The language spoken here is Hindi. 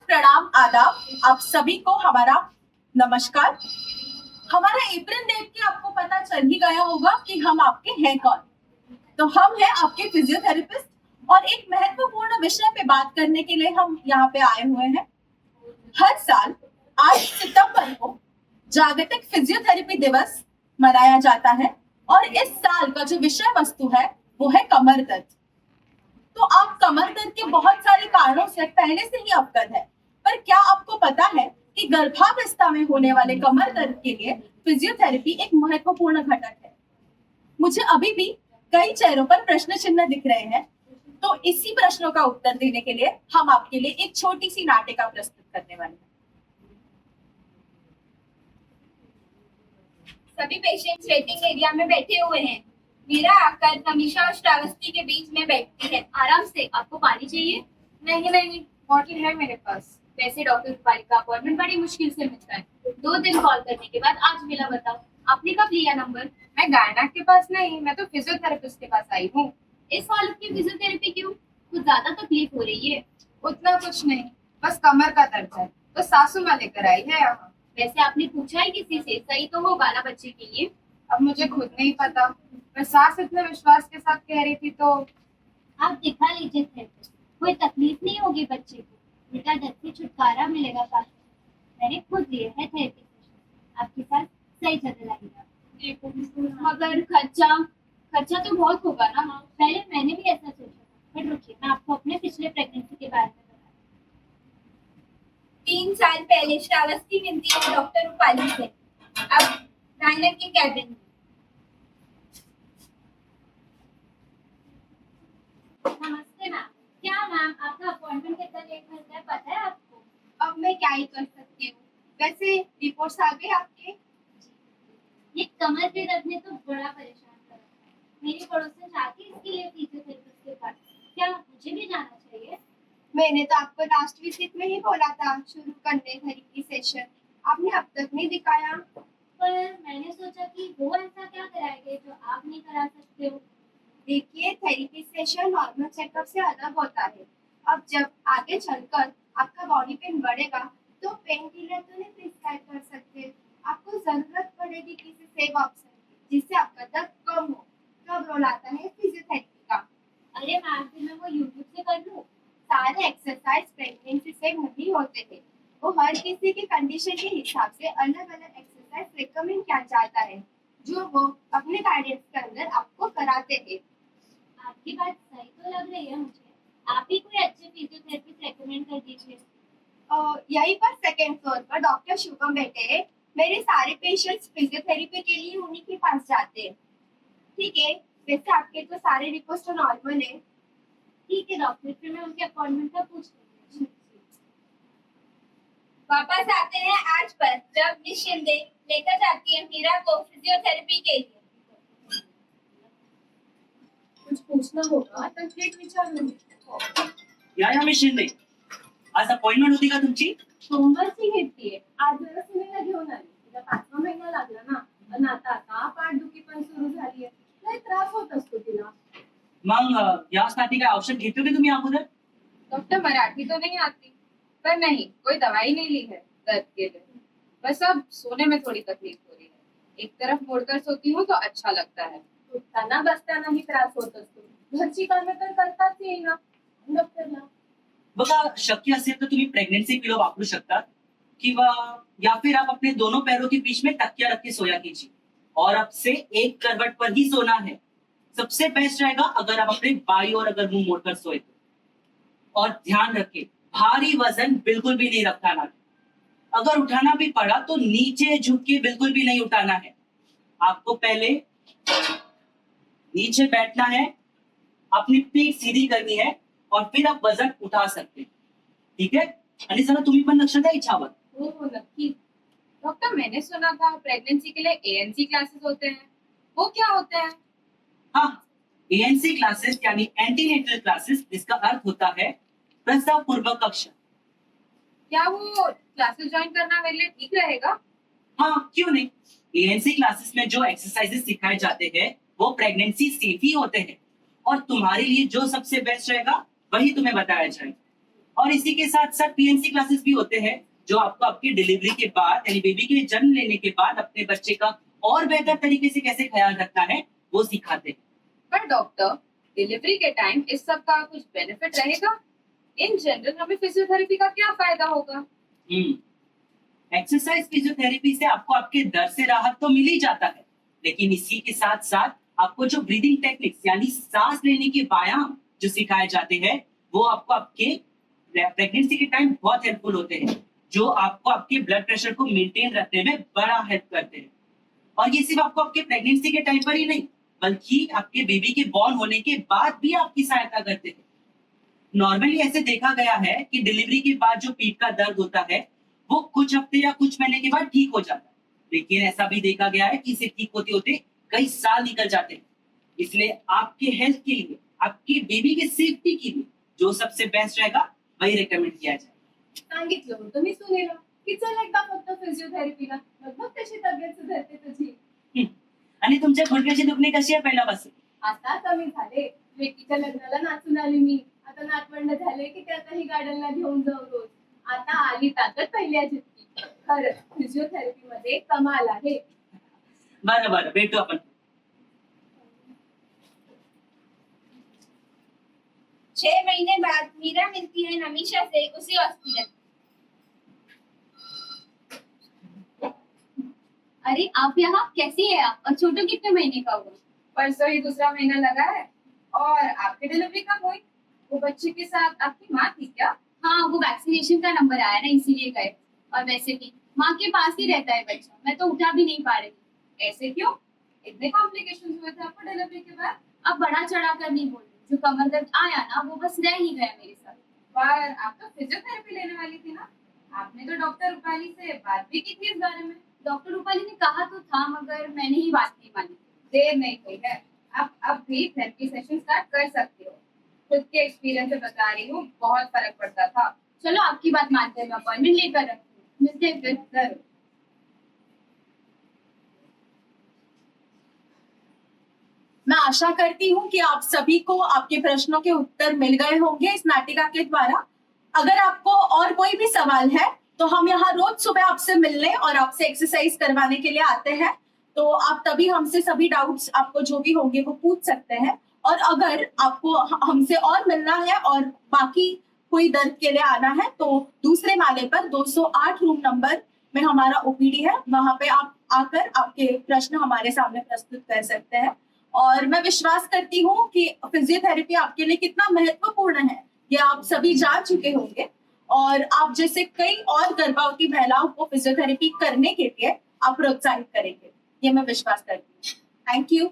प्रणाम, आदाब। आप सभी को हमारा नमस्कार। हमारा अप्रैल देख के आपको पता चल ही गया होगा कि हम आपके हैं कौन। तो हम हैं आपके फिजियोथेरेपिस्ट और एक महत्वपूर्ण विषय पे बात करने के लिए हम यहाँ पे आए हुए हैं। हर साल 8 सितंबर को जागतिक फिजियोथेरेपी दिवस मनाया जाता है और इस साल का जो विषय वस्तु है वो है कमर दर्द। तो आप कमर दर्द के बहुत सारे कारणों से पहले से ही अवगत है, पर क्या आपको पता है कि गर्भावस्था में होने वाले कमर दर्द के लिए फिजियोथेरेपी एक महत्वपूर्ण घटक है। मुझे अभी भी कई चेहरों पर प्रश्न चिन्ह दिख रहे हैं, तो इसी प्रश्नों का उत्तर देने के लिए हम आपके लिए एक छोटी सी नाटिका प्रस्तुत करने वाले हैं। सभी पेशेंट्स वेटिंग एरिया में बैठे हुए हैं। मीरा आकर कमीशा और श्रावस्ती के बीच में बैठती है। आराम से। आपको पानी चाहिए? नहीं, बॉटल है मेरे पास। वैसे डॉक्टर रूपाली का अपॉइंटमेंट बड़ी मुश्किल से मिलता है। 2 दिन कॉल करने के बाद आज मिला। बताओ, आपने कब लिया नंबर? मैं गायना के पास नहीं, मैं तो फिजियोथेरेपिस्ट के पास आई हूँ। इस हालत की फिजियोथेरेपी क्यों? कुछ ज्यादा तकलीफ हो रही है? उतना कुछ नहीं, बस कमर का दर्द है, तो सासू माँ लेकर आई है यहाँ। वैसे आपने पूछा है किसी से? सही तो होगा ना बच्चे के लिए? अब मुझे खुद नहीं पता, पर सास इतने विश्वास के साथ कह रही थी तो। आप दिखा लीजिए थेरेपिस्ट, कोई तकलीफ नहीं होगी बच्चे को। बेटा दर्द से छुटकारा मिलेगा काफी। मैंने खुद लिए है थेरेपी सेशन, आपके साथ सही जगह लगेगा। मगर खर्चा तो बहुत होगा ना। पहले मैंने भी ऐसा सोचा था, बट रुकिए मैं आपको अपने पिछले प्रेगनेंसी के बारे में बताती हूँ। 3 साल पहले श्रावस्ती मिलती है डॉक्टर रूपाली से, अब गायना के कैबिन में। नमस्ते मैम। क्या मैम, आपका अपॉइंटमेंट कितना लेट मिलता है पता है आपको? अब मैं क्या ही कर सकती हूँ। वैसे रिपोर्ट्स आ गए आपके? ये कमर के दर्द ने तो बड़ा परेशान कर रखा है। मेरी पड़ोसन चाहती है इसके लिए फिजियोथेरेपिस्ट के पास। क्या मुझे भी जाना चाहिए? मैंने तो आपको लास्ट विजिट में ही बोला था शुरू करने थेरेपी सेशन, आपने अब तक नहीं दिखाया। पर मैंने सोचा कि वो ऐसा क्या कराएंगे जो आप नहीं करा सकते हो। देखिए, थेरेपी सेशन नॉर्मल चेकअप से अलग होता है। अब जब आगे चलकर आपका बॉडी पेन बढ़ेगा तो पेन किलर तो नहीं प्रिस्क्राइब कर सकते। आपको जरूरत पड़ेगी किसी सेफ ऑप्शन की जिससे आपका दर्द कम हो। तब रोल आता है फिजियोथेरेपी का। अरे मैम, फिर मैं वो यूट्यूब से कर लूँ? सारे एक्सरसाइज प्रेगनेंसी से नहीं होते हैं, वो हर किसी की कंडीशन के हिसाब से अलग अलग एक्सरसाइज रिकमेंड किया जाता है जो वो अपने गाइडेंस के अंदर आपको कराते हैं। आपकी बात सही तो लग रही है मुझे। आप ही कोई अच्छे फिजियोथेरेपिस्ट रेकमेंड कर दीजिए। यहीं पर सेकेंड फ्लोर पर डॉक्टर शुभम बैठे हैं। मेरे सारे पेशेंट्स फिजियोथेरेपी के लिए उन्हीं के पास जाते हैं। ठीक है, वैसे आपके तो सारे रिपोर्ट्स तो नॉर्मल है। ठीक है डॉक्टर, फिर मैं उनके अपॉइंटमेंट का पूछ लूंगी। वापस आते हैं आज पर, जब मिस शिंदे लेकर जाती है मीरा को फिजियोथेरेपी के लिए। कुछ पूछना होगा तर थेट विचारलं. या मिस शिंदे, आज अपॉइंटमेंट होती का तुमची? सोमवारची घेतलीये. आज जरा सुनेला घेऊन आली. तिला 5वा महिना लागला ना, आणि आता पाठदुखी पण सुरू झालीये. लय त्रास होत असतो तिला. मग यासाठी काय औषध घेतले होते तुम्ही अगोदर? डॉक्टर मराठी तो नहीं आती, पर नहीं कोई दवाई नहीं ली है दर्द के लिए। बस अब सोने में थोड़ी तकलीफ हो रही है। एक तरफ मुड़कर सोती हूँ तो अच्छा लगता है। उठताना बसतानाही त्रास होत असतो. घरची कामे तर करताच येईना डॉक्टरला. बघा, शक्य असेल तर तुम्ही प्रेग्नेंसी पिलो वापरू शकता, किंवा या फिर आप अपने दोनों पैरों के बीच में तकिया रख के सोया कीजिए और अब से एक करवट पर ही सोना है। सबसे बेस्ट रहेगा अगर आप अपने बाई और अगर मुंह मोड़कर सोए तो। और ध्यान रखें, भारी वजन बिल्कुल भी नहीं रखना है। अगर उठाना भी पड़ा तो नीचे झुक के बिल्कुल भी नहीं उठाना है। आपको पहले नीचे बैठना है, अपनी पीठ सीधी करनी है और फिर आप वजन उठा सकते हैं. ठीक है? आणि जरा तुम्ही पण लक्ष द्या इच्छावर. हो नक्की। डॉक्टर, मैंने सुना था प्रेगनेंसी के लिए एएनसी क्लासेस होते हैं, वो क्या होते हैं? हाँ, एएनसी क्लासेस यानी एंटीनेटल क्लासेस, जिसका अर्थ होता है प्रसव पूर्व कक्षा. क्या वो क्लासेस ज्वाइन करना मेरे लिए ठीक रहेगा? हाँ, क्यों नहीं. एएनसी क्लासेस में जो एक्सरसाइजेस सिखाए जाते हैं वो प्रेगनेंसी सेफ ही होते हैं और तुम्हारे लिए जो सबसे बेस्ट रहेगा वही तुम्हें बताया जाएगा. और इसी के साथ साथ पीएनसी क्लासेस भी होते हैं जो आपको आपकी डिलीवरी के बाद यानी बेबी के जन्म लेने के बाद अपने बच्चे का और बेहतर तरीके से कैसे ख्याल रखना है वो सिखाते हैं। पर डॉक्टर, डिलीवरी के टाइम इस सब का कुछ बेनिफिट रहेगा? इन जनरल हमें फिजियोथेरेपी का क्या फायदा होगा? एक्सरसाइज फिजियोथेरेपी से आपको आपके दर्द से राहत तो मिल ही जाता है, लेकिन इसी के साथ साथ आपको जो ब्रीदिंग टेक्निक्स यानी सांस लेने के व्यायाम जो सिखाए जाते हैं वो आपको आपके प्रेगनेंसी के टाइम बहुत हेल्पफुल होते हैं, जो आपको आपके ब्लड प्रेशर को मेंटेन रखने में बड़ा हेल्प करते हैं। और ये सिर्फ आपको आपके प्रेगनेंसी के टाइम पर ही नहीं बल्कि आपके बेबी के बॉर्न होने के बाद भी आपकी सहायता करते हैं। नॉर्मली ऐसे देखा गया है कि डिलीवरी के बाद जो पीठ का दर्द होता है वो कुछ हफ्ते या कुछ महीने के बाद ठीक हो जाता है, लेकिन ऐसा भी देखा गया है कि इसे ठीक होते होते कई साल निकल जाते हैं। इसलिए आपके हेल्थ के लिए, आपके बेबी के सेफ्टी के लिए जो सबसे बेस्ट रहेगा वही रेकमेंड किया जाए। सांगितलं होतं मी सुनेला की चल एकदा फक्त फिजिओथेरपीला, मग कशी तब्येत सुधारते तुझी. आणि तुमच्या गुडघ्याची दुखणी कशी आहे पहिल्यापासून? आता कमी झाले. लेकीच्या लग्नाला नाचून आली मी. आता नातवंड झाले की त्यातही गार्डनला घेऊन जाऊ रोज. आता आली ताकद पहिल्या जितकी. खरंच फिजिओथेरपी मध्ये कमाल आहे. बरं बरं, भेटू आपण. 6 महीने बाद मीरा मिलती है नमीशा से उसी हॉस्पिटल। अरे आप यहाँ कैसी है आप? और छोटू कितने महीने का हुआ? परसों ही दूसरा महीना लगा है। और आपकी डिलीवरी कब हुई? वो बच्चे के साथ आपकी माँ थी क्या? हाँ, वो वैक्सीनेशन का नंबर आया ना इसीलिए गए। और वैसे भी माँ के पास ही रहता है बच्चा, मैं तो उठा भी नहीं पा रही थी। ऐसे क्यों? इतने कॉम्प्लिकेशंस हुए थे आपको डिलीवरी के बाद? अब बड़ा चढ़ा कर नहीं बोल रही, जो कमर दर्द आया ना वो बस रह ही गया मेरे साथ। पर आप तो फिजियोथेरेपी लेने वाली थी ना? आपने तो डॉक्टर रूपाली से बात भी की थी इस बारे में। डॉक्टर रूपाली ने कहा तो था मगर मैंने ही बात नहीं मानी। देर नहीं हुई है, आप अब भी थेरेपी सेशन स्टार्ट कर सकते हो। खुद के एक्सपीरियंस से बता रही हूँ, बहुत फर्क पड़ता था। चलो आपकी बात मानते हैं, मैं अपॉइंटमेंट लेकर रखती हूँ। मिलते हैं फिर। जरूर। मैं आशा करती हूँ कि आप सभी को आपके प्रश्नों के उत्तर मिल गए होंगे इस नाटिका के द्वारा। अगर आपको और कोई भी सवाल है तो हम यहाँ रोज सुबह आपसे मिलने और आपसे एक्सरसाइज करवाने के लिए आते हैं, तो आप तभी हमसे सभी डाउट्स आपको जो भी होंगे वो पूछ सकते हैं। और अगर आपको हमसे और मिलना है और बाकी कोई दर्द के लिए आना है तो दूसरे माले पर 208 रूम नंबर में हमारा ओपीडी है, वहां पे आप आकर आपके प्रश्न हमारे सामने प्रस्तुत कर सकते हैं। और मैं विश्वास करती हूँ कि फिजियोथेरेपी आपके लिए कितना महत्वपूर्ण है ये आप सभी जान चुके होंगे, और आप जैसे कई और गर्भवती महिलाओं को फिजियोथेरेपी करने के लिए आप प्रोत्साहित करेंगे, ये मैं विश्वास करती हूँ। Thank you.